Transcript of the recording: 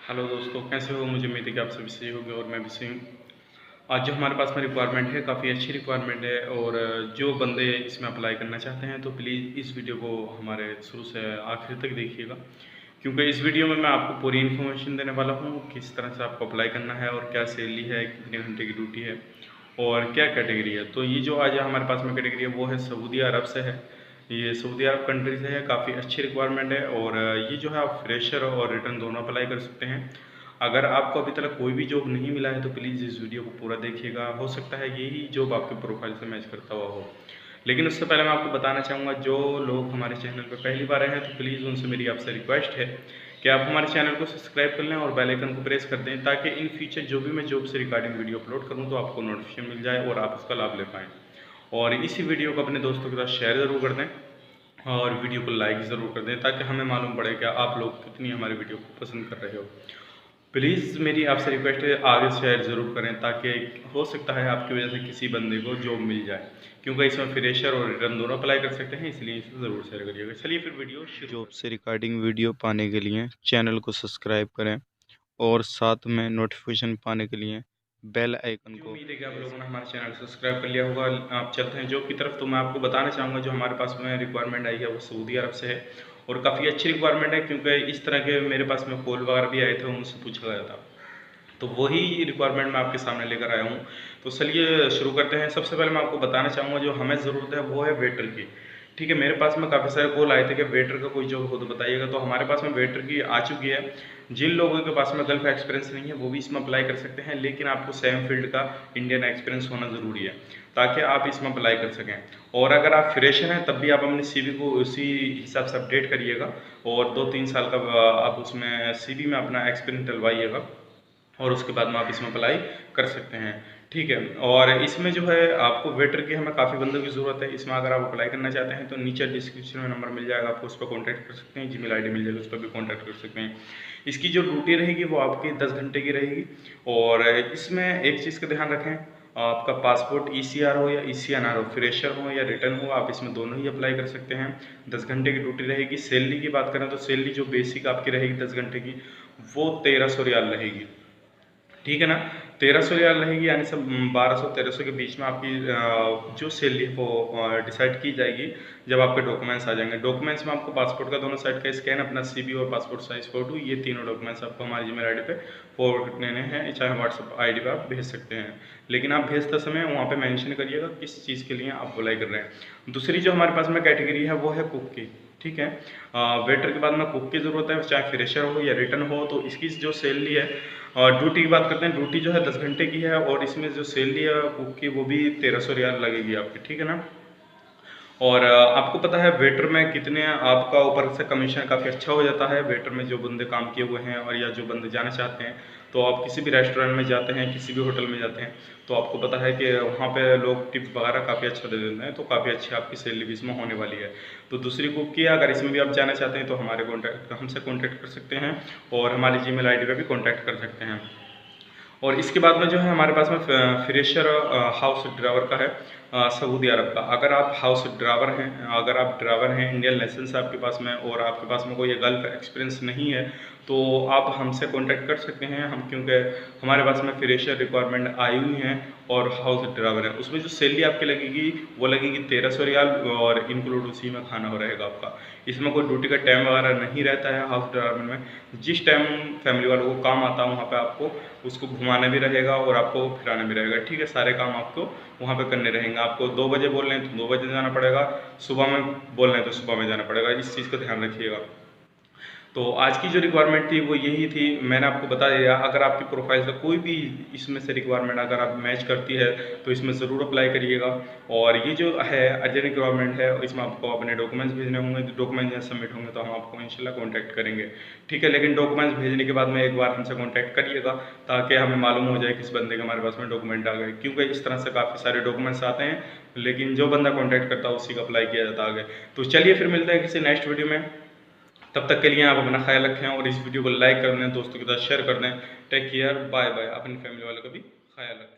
Hello दोस्तों, कैसे हो? मुझे उम्मीद है कि आप सभी सही होंगे और मैं भी सही हूँ। आज जो हमारे पास में रिक्वायरमेंट है, काफ़ी अच्छी रिक्वायरमेंट है और जो बंदे इसमें अप्लाई करना चाहते हैं तो प्लीज़ इस वीडियो को हमारे शुरू से आखिर तक देखिएगा, क्योंकि इस वीडियो में मैं आपको पूरी इन्फॉर्मेशन देने वाला हूँ किस तरह से आपको अप्लाई करना है और क्या सैलरी है, कितने घंटे की ड्यूटी है और क्या कैटेगरी है। तो ये जो आज हमारे पास में कैटेगरी है वो है सऊदी अरब से है। ये सऊदी अरब कंट्री से है, काफ़ी अच्छी रिक्वायरमेंट है और ये जो है आप फ्रेशर और रिटर्न दोनों अप्लाई कर सकते हैं। अगर आपको अभी तक कोई भी जॉब नहीं मिला है तो प्लीज़ इस वीडियो को पूरा देखिएगा, हो सकता है यही जॉब आपके प्रोफाइल से मैच करता हुआ हो। लेकिन उससे पहले मैं आपको बताना चाहूँगा, जो लोग हमारे चैनल पर पहली बार आए हैं तो प्लीज़ उनसे मेरी आपसे रिक्वेस्ट है कि आप हमारे चैनल को सब्सक्राइब कर लें और बेल आइकन को प्रेस कर दें, ताकि इन फ्यूचर जो भी मैं जॉब से रिगार्डिंग वीडियो अपलोड करूँ तो आपको नोटिफिकेशन मिल जाए और आप उसका लाभ ले पाएँ। और इसी वीडियो को अपने दोस्तों के साथ शेयर ज़रूर कर दें और वीडियो को लाइक ज़रूर कर दें, ताकि हमें मालूम पड़े कि आप लोग कितनी हमारे वीडियो को पसंद कर रहे हो। प्लीज़ मेरी आपसे रिक्वेस्ट है, आगे शेयर ज़रूर करें, ताकि हो सकता है आपकी वजह से किसी बंदे को जॉब मिल जाए, क्योंकि इसमें फ्रेशर और रिटर्न दोनों अप्लाई कर सकते हैं, इसलिए इसे ज़रूर शेयर करिएगा। चलिए फिर वीडियो शुरू। जॉब से रिगार्डिंग वीडियो पाने के लिए चैनल को सब्सक्राइब करें और साथ में नोटिफिकेशन पाने के लिए बेल आइकन को। उम्मीद है कि आप लोगों ने हमारे चैनल सब्सक्राइब कर लिया होगा। आप चलते हैं जॉब की तरफ। तो मैं आपको बताना चाहूँगा, जो हमारे पास में रिक्वायरमेंट आई है वो सऊदी अरब से है और काफ़ी अच्छी रिक्वायरमेंट है, क्योंकि इस तरह के मेरे पास में कॉल वगैरह भी आए थे, उनसे पूछा गया था, तो वही रिक्वायरमेंट मैं आपके सामने लेकर आया हूँ। तो चलिए शुरू करते हैं। सबसे पहले मैं आपको बताना चाहूँगा, जो हमें ज़रूरत है वो है वेटर की। ठीक है, मेरे पास में काफ़ी सारे कॉल आए थे कि वेटर का कोई जॉब हो तो बताइएगा। तो हमारे पास में वेटर की आ चुकी है। जिन लोगों के पास में गल्फ एक्सपीरियंस नहीं है वो भी इसमें अप्लाई कर सकते हैं, लेकिन आपको सेम फील्ड का इंडियन एक्सपीरियंस होना ज़रूरी है, ताकि आप इसमें अप्लाई कर सकें। और अगर आप फ्रेशर हैं तब भी आप अपने सीवी को उसी हिसाब से अपडेट करिएगा और 2-3 साल का आप उसमें सीवी में अपना एक्सपीरियंस डलवाइएगा और उसके बाद में आप इसमें अप्लाई कर सकते हैं। ठीक है, और इसमें जो है आपको वेटर की हमें काफ़ी बंदों की ज़रूरत है। इसमें अगर आप अप्लाई करना चाहते हैं तो नीचे डिस्क्रिप्शन में नंबर मिल जाएगा, आपको उस पर कॉन्टैक्ट कर सकते हैं। जीमेल आईडी मिल जाएगी, उस पर भी कॉन्टैक्ट कर सकते हैं। इसकी जो ड्यूटी रहेगी वो आपकी 10 घंटे की रहेगी और इसमें एक चीज़ का ध्यान रखें, आपका पासपोर्ट ईसीआर हो या ईसीएनआर हो, फ्रेशर हो या रिटर्न हो, आप इसमें दोनों ही अप्लाई कर सकते हैं। 10 घंटे की ड्यूटी रहेगी। सैलरी की बात करें तो सैलरी जो बेसिक आपकी रहेगी 10 घंटे की, वो 1300 रियाल रहेगी। ठीक है ना, 1300 रियाल रहेगी, यानी सब 1200-1300 के बीच में आपकी जो सैलरी वो डिसाइड की जाएगी जब आपके डॉक्यूमेंट्स आ जाएंगे। डॉक्यूमेंट्स में आपको पासपोर्ट का दोनों साइड का स्कैन, अपना सीवी और पासपोर्ट साइज फ़ोटो, ये तीनों डॉक्यूमेंट्स आपको हमारी जीमेल आईडी पे फॉरवर्ड करने हैं, चाहे व्हाट्सएप आईडी पे आप भेज सकते हैं। लेकिन आप भेजते समय वहाँ पे मेंशन करिएगा किस चीज़ के लिए आप अप्लाई कर रहे हैं। दूसरी जो हमारे पास में कैटेगरी है वो है कुक की। ठीक है, वेटर के बाद में कुक की ज़रूरत है, चाहे फ्रेशर हो या रिटर्न हो। तो इसकी जो सैलरी है, और ड्यूटी की बात करते हैं, ड्यूटी जो है 10 घंटे की है और इसमें जो सैलरी है कुक की वो भी 1300 रियाल लगेगी आपकी। ठीक है ना, और आपको पता है वेटर में कितने आपका ऊपर से कमीशन काफ़ी अच्छा हो जाता है। वेटर में जो बंदे काम किए हुए हैं और या जो बंदे जाना चाहते हैं, तो आप किसी भी रेस्टोरेंट में जाते हैं, किसी भी होटल में जाते हैं, तो आपको पता है कि वहाँ पे लोग टिप्स वगैरह काफ़ी अच्छा दे देते हैं, तो काफ़ी अच्छी आपकी सैलरी भी इसमें होने वाली है। तो दूसरी कुक की अगर इसमें भी आप जाना चाहते हैं तो हमसे कॉन्टैक्ट कर सकते हैं और हमारी जीमेल आईडी पे भी कॉन्टैक्ट कर सकते हैं। और इसके बाद में जो है हमारे पास में फ्रेशर हाउस ड्राइवर का है, सऊदी अरब का। अगर आप हाउस ड्राइवर हैं, अगर आप ड्राइवर हैं, इंडियन लाइसेंस है आपके पास में और आपके पास में कोई गल्फ एक्सपीरियंस नहीं है, तो आप हमसे कांटेक्ट कर सकते हैं। हम क्योंकि हमारे पास में फ्रेशर रिक्वायरमेंट आई हुई हैं और हाउस ड्राइवर है, उसमें जो सैलरी आपकी लगेगी वो लगेगी 1300 रियाल और इंक्लूड उसी में खाना हो रहेगा आपका। इसमें कोई ड्यूटी का टाइम वगैरह नहीं रहता है हाउस ड्राइवर में। जिस टाइम फैमिली वालों को काम आता है वहाँ पे आपको उसको घुमाना भी रहेगा और आपको फिराना भी रहेगा। ठीक है, सारे काम आपको वहाँ पे करने रहेंगे। आपको 2 बजे बोल रहे हैं तो 2 बजे जाना पड़ेगा, सुबह में बोल रहे हैं तो सुबह में जाना पड़ेगा। इस चीज़ का ध्यान रखिएगा। तो आज की जो रिक्वायरमेंट थी वो यही थी, मैंने आपको बता दिया। अगर आपकी प्रोफाइल से कोई भी इसमें से रिक्वायरमेंट अगर आप मैच करती है तो इसमें ज़रूर अप्लाई करिएगा। और ये जो है अर्जेंट रिक्वायरमेंट है, इसमें आपको अपने डॉक्यूमेंट्स भेजने होंगे। डॉक्यूमेंट्स जब सबमिट होंगे तो हम आपको इंशाल्लाह कॉन्टैक्ट करेंगे। ठीक है, लेकिन डॉक्यूमेंट्स भेजने के बाद में एक बार हमसे कॉन्टैक्ट करिएगा, ताकि हमें मालूम हो जाए किस बंदे के हमारे पास में डॉक्यूमेंट आ गए, क्योंकि इस तरह से काफ़ी सारे डॉक्यूमेंट्स आते हैं, लेकिन जो बंदा कॉन्टैक्ट करता है उसी का अप्लाई किया जाता है आगे। तो चलिए फिर मिलते हैं किसी नेक्स्ट वीडियो में। तब तक के लिए आप अपना ख्याल रखें और इस वीडियो को लाइक कर दें, दोस्तों के साथ शेयर कर दें। Take care, bye bye. अपनी फैमिली वालों का भी ख्याल रखें।